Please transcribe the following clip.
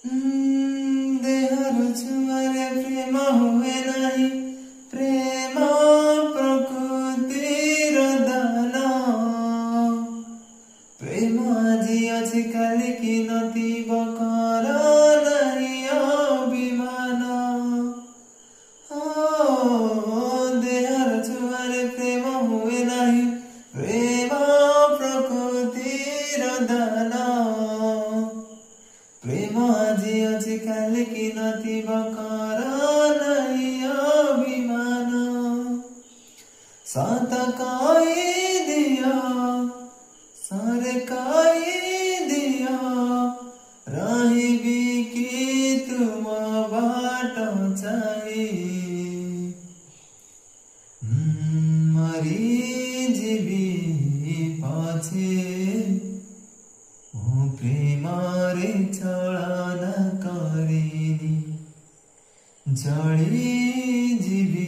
There छुआरे प्रेम हुए नहीं, प्रेम प्रकृतिर दान। प्रेम आଜି ଅଛି କାଲି କି ନଥିବ, କର ନାହିଁ ଅଭିମାନ। देहर छुआरे प्रेम हुए नहीं, प्रेम प्रकृतिर दान। प्रेम आଜି ଅଛି କାଲି କି ନଥିବ, କର ନାହିଁ ଅଭିମାନ। ସତ କହିଦିଅ, ସରେ କହିଦିଅ, ରହିବି କି ତୁମ ବାଟ ଚାହିଁ। ମରିଯିବି ପଛେ ମୁଁ ପ୍ରେମରେ ଛଳନା କରିନି, ଜଳିଯିବି